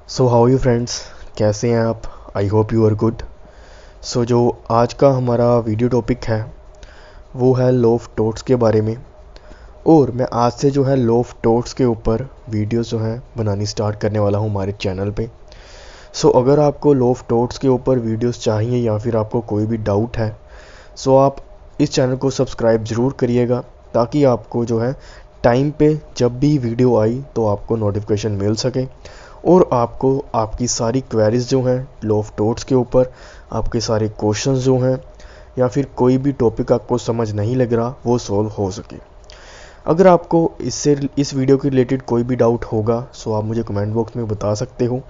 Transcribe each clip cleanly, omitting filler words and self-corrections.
So how you friends, कैसे हैं आप? I hope you are good. So जो आज का हमारा वीडियो टॉपिक है वो है लॉ ऑफ टॉट्स के बारे में। और मैं आज से जो है लॉ ऑफ टॉट्स के ऊपर वीडियोस जो हैं बनानी स्टार्ट करने वाला हूँ हमारे चैनल पे। सो अगर आपको लॉ ऑफ टॉट्स के ऊपर वीडियोस चाहिए या फिर आपको कोई भी डाउट है, सो आप इस चैनल को सब्सक्राइब ज़रूर करिएगा, ताकि आपको जो है टाइम पे जब भी वीडियो आई तो आपको नोटिफिकेशन मिल सके और आपको आपकी सारी क्वेरीज जो हैं लॉ ऑफ टॉट्स के ऊपर, आपके सारे क्वेश्चंस जो हैं या फिर कोई भी टॉपिक आपको समझ नहीं लग रहा वो सॉल्व हो सके। अगर आपको इस वीडियो के रिलेटेड कोई भी डाउट होगा सो आप मुझे कमेंट बॉक्स में बता सकते हो,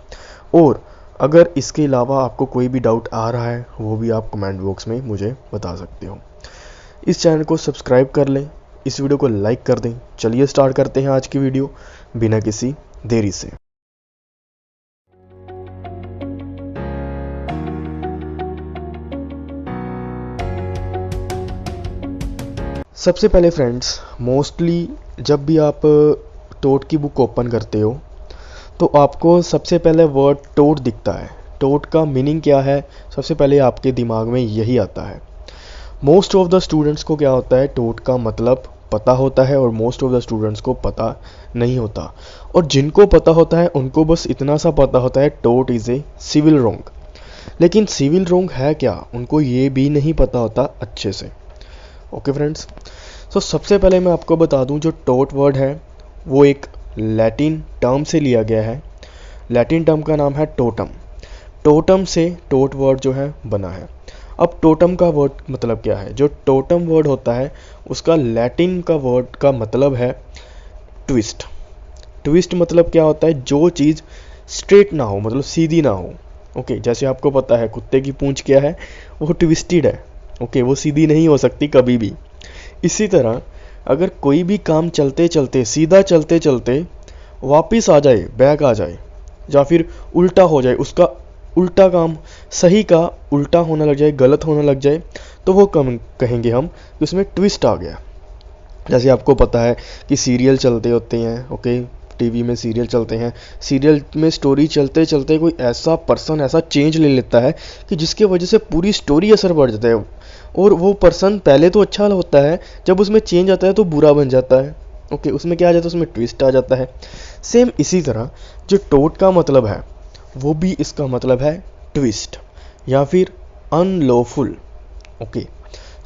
और अगर इसके अलावा आपको कोई भी डाउट आ रहा है वो भी आप कमेंट बॉक्स में मुझे बता सकते हो। इस चैनल को सब्सक्राइब कर लें, इस वीडियो को लाइक कर दें। चलिए स्टार्ट करते हैं आज की वीडियो बिना किसी देरी से। सबसे पहले फ्रेंड्स, मोस्टली जब भी आप टोट की बुक ओपन करते हो तो आपको सबसे पहले वर्ड टोट दिखता है। टोट का मीनिंग क्या है, सबसे पहले आपके दिमाग में यही आता है। मोस्ट ऑफ द स्टूडेंट्स को क्या होता है, टोट का मतलब पता होता है और मोस्ट ऑफ द स्टूडेंट्स को पता नहीं होता। और जिनको पता होता है उनको बस इतना सा पता होता है, टोट इज़ ए सिविल रॉन्ग। लेकिन सिविल रॉन्ग है क्या, उनको ये भी नहीं पता होता अच्छे से। ओके फ्रेंड्स, तो सबसे पहले मैं आपको बता दूं जो टोट वर्ड है वो एक लैटिन टर्म से लिया गया है। लैटिन टर्म का नाम है टोटम। टोटम से टोट वर्ड जो है बना है। अब टोटम का वर्ड मतलब क्या है, जो टोटम वर्ड होता है उसका लैटिन का वर्ड का मतलब है ट्विस्ट। ट्विस्ट मतलब क्या होता है, जो चीज़ स्ट्रेट ना हो, मतलब सीधी ना हो। ओके, जैसे आपको पता है कुत्ते की पूंछ क्या है, वो ट्विस्टेड है। ओके, वो सीधी नहीं हो सकती कभी भी। इसी तरह अगर कोई भी काम चलते चलते, सीधा चलते चलते वापस आ जाए, बैक आ जाए, या फिर उल्टा हो जाए, उसका उल्टा काम सही का उल्टा होने लग जाए, गलत होने लग जाए, तो वो कम कहेंगे हम कि उसमें ट्विस्ट आ गया। जैसे आपको पता है कि सीरियल चलते होते हैं, ओके, टीवी में सीरियल चलते हैं। सीरियल में स्टोरी चलते चलते कोई ऐसा पर्सन ऐसा चेंज ले लेता है कि जिसकी वजह से पूरी स्टोरी असर पड़ जाता है, और वो पर्सन पहले तो अच्छा होता है, जब उसमें चेंज आता है तो बुरा बन जाता है। ओके, उसमें क्या आ जाता है, उसमें ट्विस्ट आ जाता है। सेम इसी तरह जो टोट का मतलब है वो भी इसका मतलब है ट्विस्ट या फिर अनलॉफुल। ओके,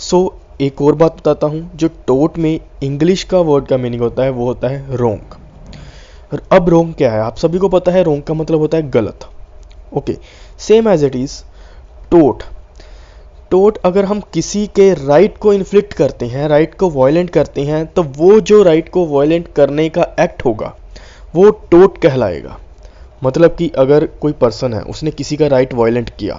सो एक और बात बताता हूँ, जो टोट में इंग्लिश का वर्ड का मीनिंग होता है वो होता है रोंग। और अब रोंग क्या है, आप सभी को पता है, रोंग का मतलब होता है गलत। Okay, same as it is taught. टोट अगर हम किसी के राइट को इन्फ्लिक्ट करते हैं, राइट को वायलेंट करते हैं, तो वो जो राइट को वायलेंट करने का एक्ट होगा वो टोट कहलाएगा। मतलब कि अगर कोई पर्सन है उसने किसी का राइट वायलेंट किया,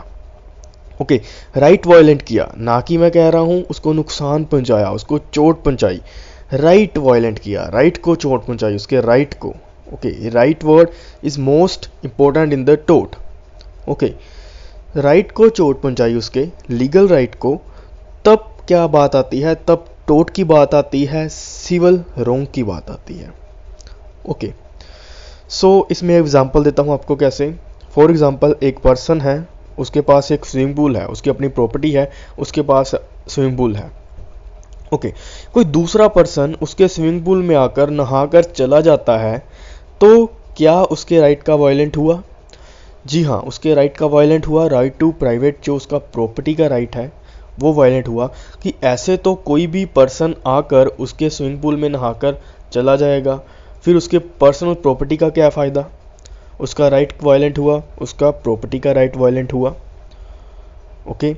ओके, राइट वायलेंट किया, ना कि मैं कह रहा हूँ उसको नुकसान पहुंचाया, उसको चोट पहुंचाई, राइट वायलेंट किया, राइट को चोट पहुंचाई, उसके राइट को। Okay, right word is most important in the टोट। ओके, राइट को चोट पहुंचाई, उसके लीगल राइट को, तब क्या बात आती है, तब टोट की बात आती है, सिविल रोंग की बात आती है। ओके, सो इसमें एग्जांपल देता हूं आपको कैसे। फॉर एग्जांपल, एक पर्सन है, उसके पास एक स्विमिंग पूल है, उसकी अपनी प्रॉपर्टी है, उसके पास स्विमिंग पूल है। ओके, कोई दूसरा पर्सन उसके स्विमिंग पूल में आकर नहाकर चला जाता है, तो क्या उसके राइट का वायलेंट हुआ? जी हाँ, उसके राइट का वायलेंट हुआ। राइट टू प्राइवेट, जो उसका प्रॉपर्टी का राइट है, वो वायलेंट हुआ। कि ऐसे तो कोई भी पर्सन आकर उसके स्विमिंग पूल में नहाकर चला जाएगा, फिर उसके पर्सनल प्रॉपर्टी का क्या फ़ायदा? उसका राइट वायलेंट हुआ, उसका प्रॉपर्टी का राइट वायलेंट हुआ। ओके,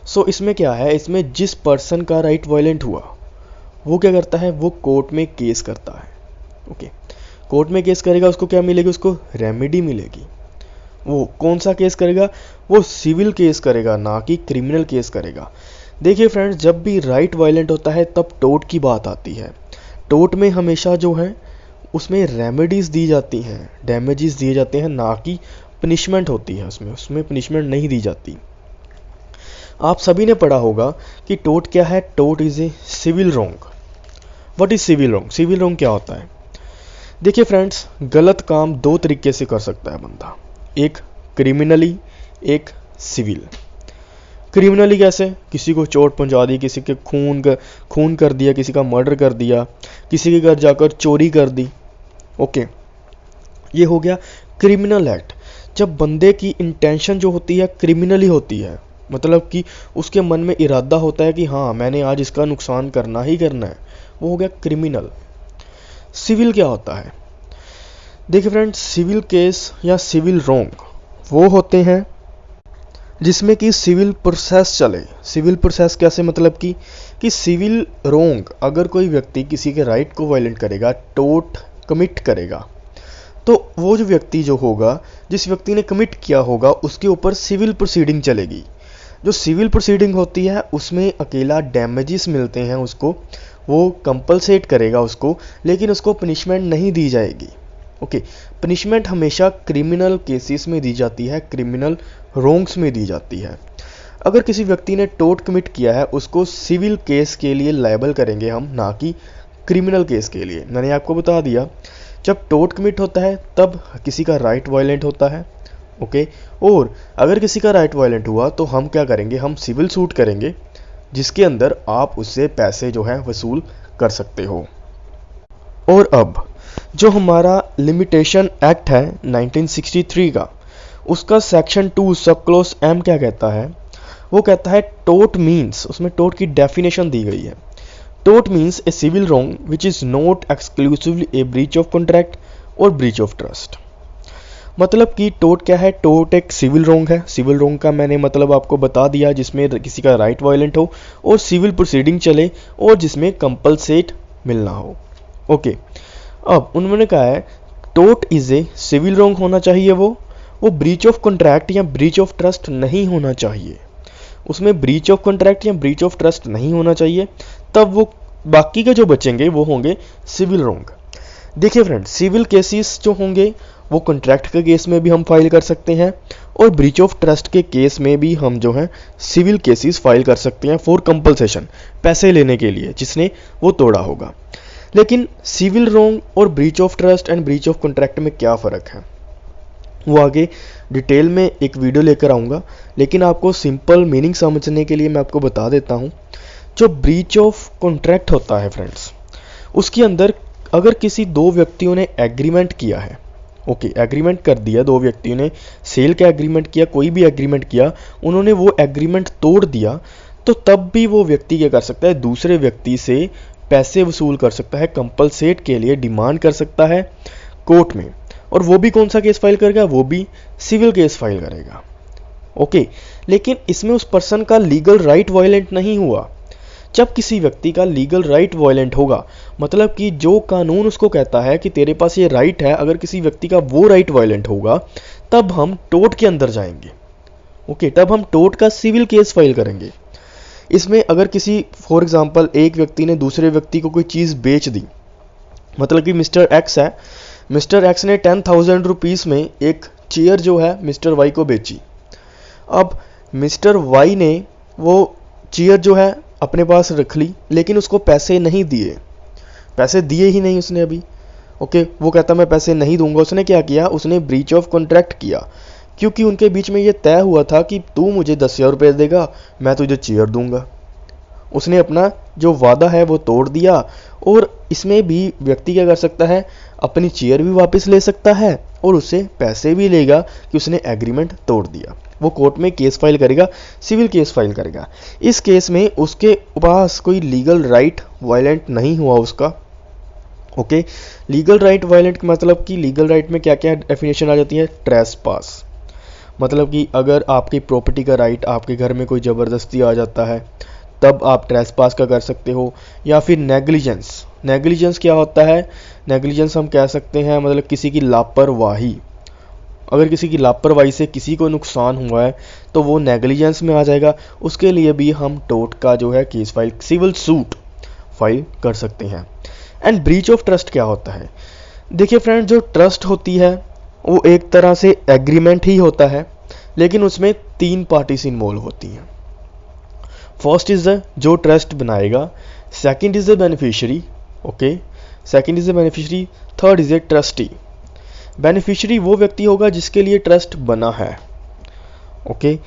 सो इसमें क्या है, इसमें जिस पर्सन का राइट वायलेंट हुआ वो क्या करता है, वो कोर्ट में केस करता है। ओके, कोर्ट में केस करेगा, उसको क्या मिलेगी, उसको रेमेडी मिलेगी। वो कौन सा केस करेगा, वो सिविल केस करेगा, ना कि क्रिमिनल केस करेगा। देखिए फ्रेंड्स, जब भी राइट वायलेंट होता है तब टोट की बात आती है। टोट में हमेशा जो है उसमें रेमेडीज दी जाती हैं, डैमेजेस दिए जाते हैं, ना कि पनिशमेंट होती है। उसमें पनिशमेंट नहीं दी जाती। आप सभी ने पढ़ा होगा कि टोट क्या है, टोट is a civil wrong. What is civil wrong? Civil wrong क्या होता है? देखिए फ्रेंड्स, गलत काम दो तरीके से कर सकता है बंदा। एक क्रिमिनली, एक सिविल। क्रिमिनली कैसे? किसी को चोट पहुंचा दी, किसी के खून कर दिया, किसी का मर्डर कर दिया, किसी के घर जाकर चोरी कर दी। ओके, ये हो गया क्रिमिनल एक्ट। जब बंदे की इंटेंशन जो होती है क्रिमिनली होती है, मतलब कि उसके मन में इरादा होता है कि हाँ मैंने आज इसका नुकसान करना ही करना है, वो हो गया क्रिमिनल। सिविल क्या होता है? देखिए फ्रेंड्स, सिविल केस या सिविल रोंग वो होते हैं जिसमें कि सिविल प्रोसेस चले। सिविल प्रोसेस कैसे? मतलब कि सिविल रोंग, अगर कोई व्यक्ति किसी के राइट को वायलेट करेगा, टोट कमिट करेगा, तो वो जो व्यक्ति जो होगा, जिस व्यक्ति ने कमिट किया होगा, उसके ऊपर सिविल प्रोसीडिंग चलेगी। जो सिविल प्रोसीडिंग होती है उसमें अकेला डैमेजेस मिलते हैं उसको, वो कंपलसेट करेगा उसको, लेकिन उसको पनिशमेंट नहीं दी जाएगी। ओके, पनिशमेंट हमेशा क्रिमिनल केसेस में दी जाती है, क्रिमिनल रोंग्स में दी जाती है। अगर किसी व्यक्ति ने टोट कमिट किया है, उसको सिविल केस के लिए लायबल करेंगे हम, ना कि क्रिमिनल केस के लिए। मैंने आपको बता दिया, जब टोट कमिट होता है तब किसी का राइट वायलेंट होता है। ओके, और अगर किसी का राइट वायलेंट हुआ तो हम क्या करेंगे? हम सिविल सूट करेंगे, जिसके अंदर आप उससे पैसे जो है वसूल कर सकते हो। और अब जो हमारा लिमिटेशन एक्ट है 1963 का, उसका सेक्शन 2 सब क्लोज एम क्या कहता है? वो कहता है टोट मीन्स, उसमें टोट की डेफिनेशन दी गई है। टोट means a civil wrong which is not exclusively a breach of contract और ब्रीच ऑफ ट्रस्ट। मतलब कि टोट क्या है? टोट एक सिविल रोंग है। सिविल रोंग का मैंने मतलब आपको बता दिया, जिसमें किसी का राइट वायलेंट हो और सिविल प्रोसीडिंग चले और जिसमें कंपलसेट मिलना हो। ओके, अब उन्होंने कहा है टोट इज ए सिविल रोंग होना चाहिए, वो ब्रीच ऑफ कॉन्ट्रैक्ट या ब्रीच ऑफ ट्रस्ट नहीं होना चाहिए। उसमें ब्रीच ऑफ कॉन्ट्रैक्ट या ब्रीच ऑफ ट्रस्ट नहीं होना चाहिए, तब वो बाकी के जो बचेंगे वो होंगे सिविल रोंग। देखिए फ्रेंड, सिविल केसेस जो होंगे वो कॉन्ट्रैक्ट के केस में भी हम फाइल कर सकते हैं और ब्रीच ऑफ ट्रस्ट के केस में भी हम जो है सिविल केसेस फाइल कर सकते हैं फॉर कंपलसेशन, पैसे लेने के लिए जिसने वो तोड़ा होगा। लेकिन सिविल रोंग और breach of trust and breach of contract में क्या फ़र्क है, वो आगे डिटेल में एक वीडियो लेकर आऊँगा, लेकिन आपको सिंपल मीनिंग समझने के लिए मैं आपको बता देता हूँ। जो ब्रीच ऑफ कॉन्ट्रैक्ट होता है फ्रेंड्स, उसके अंदर अगर किसी दो व्यक्तियों ने एग्रीमेंट किया है, ओके, एग्रीमेंट कर दिया, दो व्यक्तियों ने सेल का एग्रीमेंट किया, कोई भी एग्रीमेंट किया, उन्होंने वो एग्रीमेंट तोड़ दिया, तो तब भी वो व्यक्ति क्या कर सकता है? दूसरे व्यक्ति से पैसे वसूल कर सकता है, कंपलसेट के लिए डिमांड कर सकता है कोर्ट में। और वो भी कौन सा केस फाइल करेगा? वो भी सिविल केस फाइल करेगा। ओके, लेकिन इसमें उस पर्सन का लीगल राइट वायलेंट नहीं हुआ। जब किसी व्यक्ति का लीगल राइट वायलेंट होगा, मतलब कि जो कानून उसको कहता है कि तेरे पास ये राइट है, अगर किसी व्यक्ति का वो राइट वायलेंट होगा, तब हम टोट के अंदर जाएंगे। ओके, तब हम टोट का सिविल केस फाइल करेंगे। इसमें अगर किसी फॉर एग्जांपल एक व्यक्ति ने दूसरे व्यक्ति को कोई चीज़ बेच दी, मतलब कि मिस्टर एक्स है, मिस्टर एक्स ने 10,000 रुपीज़ में एक चेयर जो है मिस्टर वाई को बेची। अब मिस्टर वाई ने वो चेयर जो है अपने पास रख ली, लेकिन उसको पैसे नहीं दिए, पैसे दिए ही नहीं उसने अभी। ओके, वो कहता मैं पैसे नहीं दूंगा। उसने क्या किया? उसने ब्रीच ऑफ कॉन्ट्रैक्ट किया, क्योंकि उनके बीच में ये तय हुआ था कि तू मुझे 10,000 रुपये देगा, मैं तुझे चेयर दूंगा। उसने अपना जो वादा है वो तोड़ दिया। और इसमें भी व्यक्ति क्या कर सकता है? अपनी चेयर भी वापस ले सकता है और उससे पैसे भी लेगा कि उसने एग्रीमेंट तोड़ दिया। वो कोर्ट में केस फाइल करेगा, सिविल केस फाइल करेगा। इस केस में उसके पास कोई लीगल राइट वायलेंट नहीं हुआ उसका। ओके, लीगल राइट वायलेंट मतलब कि लीगल राइट में क्या क्या डेफिनेशन आ जाती है? ट्रेसपास, मतलब कि अगर आपकी प्रॉपर्टी का राइट, आपके घर में कोई ज़बरदस्ती आ जाता है, तब आप ट्रेसपास का कर सकते हो। या फिर नेग्लिजेंस, नेग्लिजेंस क्या होता है? नेग्लिजेंस हम कह सकते हैं मतलब किसी की लापरवाही। अगर किसी की लापरवाही से किसी को नुकसान हुआ है तो वो नेग्लिजेंस में आ जाएगा। उसके लिए भी हम टोट का जो है case file, civil suit file कर सकते हैं। एंड ब्रीच ऑफ ट्रस्ट क्या होता है? देखिए फ्रेंड, जो ट्रस्ट होती है वो एक तरह से एग्रीमेंट ही होता है, लेकिन उसमें 3 पार्टीज इन्वॉल्व होती हैं। फर्स्ट इज द जो ट्रस्ट बनाएगा, second is the beneficiary, okay, second is the beneficiary, third is a trustee. Beneficiary वो व्यक्ति होगा जिसके लिए ट्रस्ट बना है, ओके।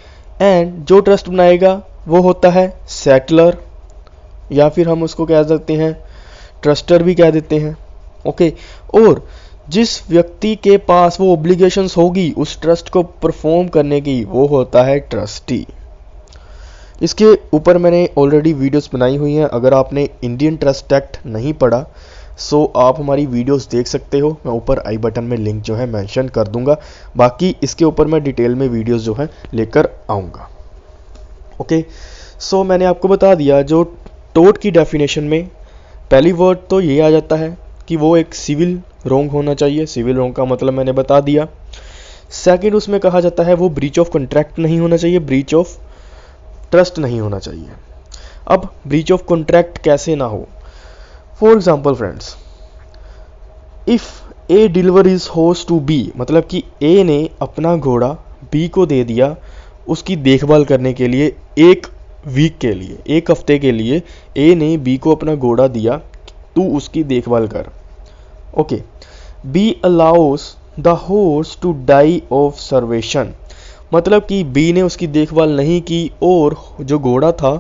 एंड जो ट्रस्ट बनाएगा वो होता है सेटलर, या फिर हम उसको कह सकते हैं ट्रस्टर भी कह देते हैं, ओके। और जिस व्यक्ति के पास वो ऑब्लिगेशंस होगी उस ट्रस्ट को परफॉर्म करने की, वो होता है ट्रस्टी। इसके ऊपर मैंने ऑलरेडी वीडियोस बनाई हुई हैं। अगर आपने इंडियन ट्रस्ट एक्ट नहीं पढ़ा सो आप हमारी वीडियोस देख सकते हो, मैं ऊपर आई बटन में लिंक जो है मेंशन कर दूंगा। बाकी इसके ऊपर मैं डिटेल में वीडियोस जो है लेकर आऊँगा, ओके। सो मैंने आपको बता दिया जो टोट की डेफिनेशन में पहली वर्ड तो ये आ जाता है कि वो एक सिविल रॉन्ग होना चाहिए। सिविल रॉन्ग का मतलब मैंने बता दिया। सेकंड उसमें कहा जाता है वो ब्रीच ऑफ कॉन्ट्रैक्ट नहीं होना चाहिए, ब्रीच ऑफ ट्रस्ट नहीं होना चाहिए। अब ब्रीच ऑफ कॉन्ट्रैक्ट कैसे ना हो, for example friends, if A deliver is horse to B, मतलब कि ए ने अपना घोड़ा बी को दे दिया उसकी देखभाल करने के लिए, एक वीक के लिए, एक हफ्ते के लिए ए ने बी को अपना घोड़ा दिया, तू उसकी देखभाल कर, okay. B allows the horse to die of starvation, मतलब कि बी ने उसकी देखभाल नहीं की और जो घोड़ा था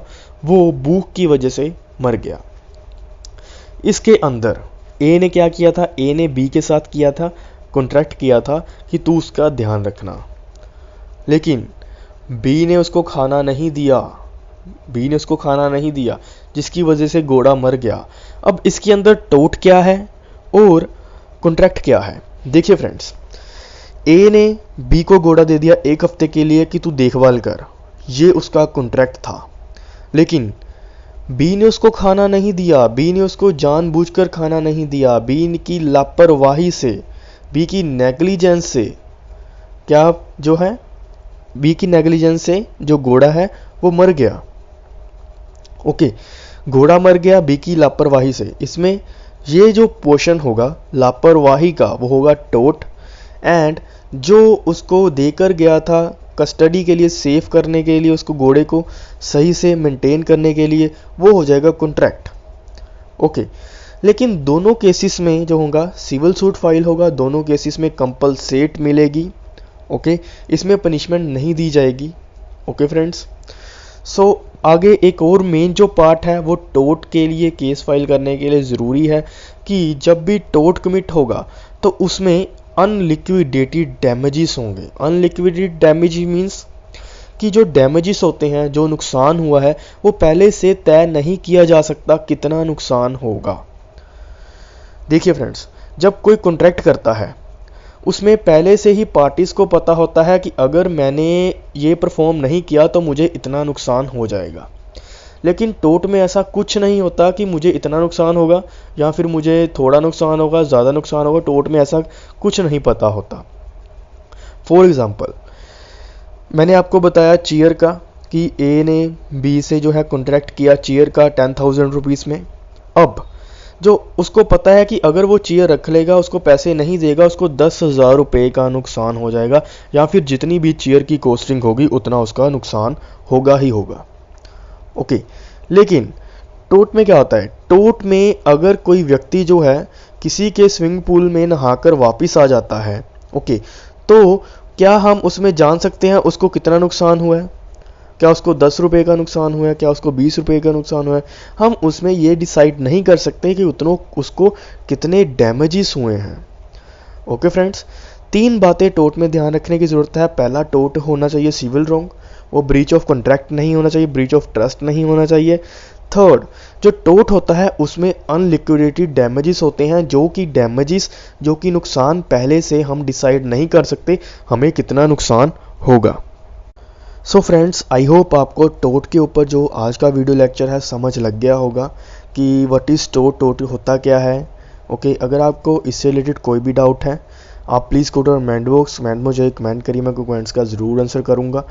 वो भूख की वजह से मर गया। इसके अंदर ए ने क्या किया था, ए ने बी के साथ किया था, कॉन्ट्रैक्ट किया था कि तू उसका ध्यान रखना, लेकिन बी ने उसको खाना नहीं दिया, बी ने उसको खाना नहीं दिया जिसकी वजह से घोड़ा मर गया। अब इसके अंदर टोट क्या है और कॉन्ट्रैक्ट क्या है, देखिए फ्रेंड्स, ए ने बी को घोड़ा दे दिया एक हफ्ते के लिए कि तू देखभाल कर, ये उसका कॉन्ट्रैक्ट था, लेकिन बी ने उसको खाना नहीं दिया, बी ने उसको जानबूझकर खाना नहीं दिया, बी की लापरवाही से, बी की नेग्लिजेंस से, क्या जो है बी की नेग्लिजेंस से जो घोड़ा है वो मर गया, ओके। घोड़ा मर गया बी की लापरवाही से। इसमें ये जो पोर्शन होगा लापरवाही का वो होगा टोट, एंड जो उसको देकर गया था कस्टडी के लिए, सेफ करने के लिए, उसको घोड़े को सही से मेंटेन करने के लिए, वो हो जाएगा कॉन्ट्रैक्ट, ओके। लेकिन दोनों केसेस में जो होगा सिविल सूट फाइल होगा, दोनों केसेस में कंपलसेट मिलेगी, ओके। इसमें पनिशमेंट नहीं दी जाएगी, ओके फ्रेंड्स। सो आगे एक और मेन जो पार्ट है वो टोट के लिए केस फाइल करने के लिए ज़रूरी है कि जब भी टोट कमिट होगा तो उसमें अनलिक्विडेटेड डैमेजेस होंगे। अनलिक्विडेटेड डैमेज मीन्स कि जो डैमेजेस होते हैं, जो नुकसान हुआ है, वो पहले से तय नहीं किया जा सकता कितना नुकसान होगा। देखिए फ्रेंड्स, जब कोई कॉन्ट्रैक्ट करता है उसमें पहले से ही पार्टीज को पता होता है कि अगर मैंने ये परफॉर्म नहीं किया तो मुझे इतना नुकसान हो जाएगा। लेकिन टोट में ऐसा कुछ नहीं होता कि मुझे इतना नुकसान होगा या फिर मुझे थोड़ा नुकसान होगा, ज़्यादा नुकसान होगा। टोट में ऐसा कुछ नहीं पता होता। फॉर एग्ज़ाम्पल, मैंने आपको बताया चेयर का कि ए ने बी से जो है कॉन्ट्रैक्ट किया चेयर का 10,000 रुपीज़ में। अब जो उसको पता है कि अगर वो चेयर रख लेगा, उसको पैसे नहीं देगा, उसको 10,000 रुपये का नुकसान हो जाएगा, या फिर जितनी भी चेयर की कॉस्टिंग होगी उतना उसका नुकसान होगा ही होगा, ओके। लेकिन टोट में क्या होता है, टोट में अगर कोई व्यक्ति जो है किसी के स्विमिंग पूल में नहाकर वापस आ जाता है, ओके, तो क्या हम उसमें जान सकते हैं उसको कितना नुकसान हुआ है? क्या उसको 10 रुपये का नुकसान हुआ है, क्या उसको 20 रुपये का नुकसान हुआ है? हम उसमें ये डिसाइड नहीं कर सकते कि उतनों उसको कितने डैमेजेस हुए हैं, ओके फ्रेंड्स। 3 बातें टोट में ध्यान रखने की ज़रूरत है। पहला, टोट होना चाहिए सिविल रॉन्ग, वो ब्रीच ऑफ कॉन्ट्रैक्ट नहीं होना चाहिए, ब्रीच ऑफ ट्रस्ट नहीं होना चाहिए। थर्ड, जो टोट होता है उसमें अनलिक्विडेटेड डैमेजेस होते हैं, जो कि नुकसान पहले से हम डिसाइड नहीं कर सकते हमें कितना नुकसान होगा। सो फ्रेंड्स, आई होप आपको टोट के ऊपर जो आज का वीडियो लेक्चर है समझ लग गया होगा कि व्हाट इज़ टोट, टोट होता क्या है, ओके। अगर आपको इससे रिलेटेड कोई भी डाउट है आप please go to comment box, comment मुझे कमेंट करिए, मैं कमेंट्स का ज़रूर आंसर करूँगा।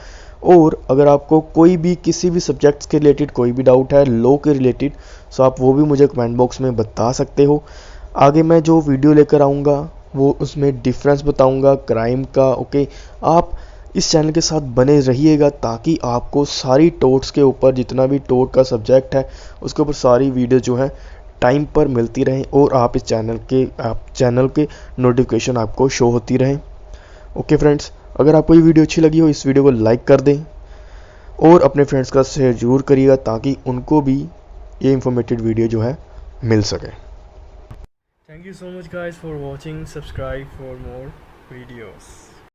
और अगर आपको कोई भी किसी भी सब्जेक्ट्स के रिलेटेड कोई भी डाउट है, लॉ के रिलेटेड, सो आप वो भी मुझे कमेंट बॉक्स में बता सकते हो। आगे मैं जो वीडियो लेकर आऊँगा वो उसमें डिफरेंस बताऊँगा क्राइम का, ओके। आप इस चैनल के साथ बने रहिएगा ताकि आपको सारी टोट्स के ऊपर, जितना भी टोट का सब्जेक्ट है उसके ऊपर सारी वीडियो जो है टाइम पर मिलती रहें और आप चैनल के नोटिफिकेशन आपको शो होती रहें। ओके फ्रेंड्स, अगर आपको ये वीडियो अच्छी लगी हो इस वीडियो को लाइक कर दें और अपने फ्रेंड्स का शेयर जरूर करिएगा ताकि उनको भी ये इंफॉर्मेटिव वीडियो जो है मिल सके। Thank you so much guys for watching. Subscribe for more videos.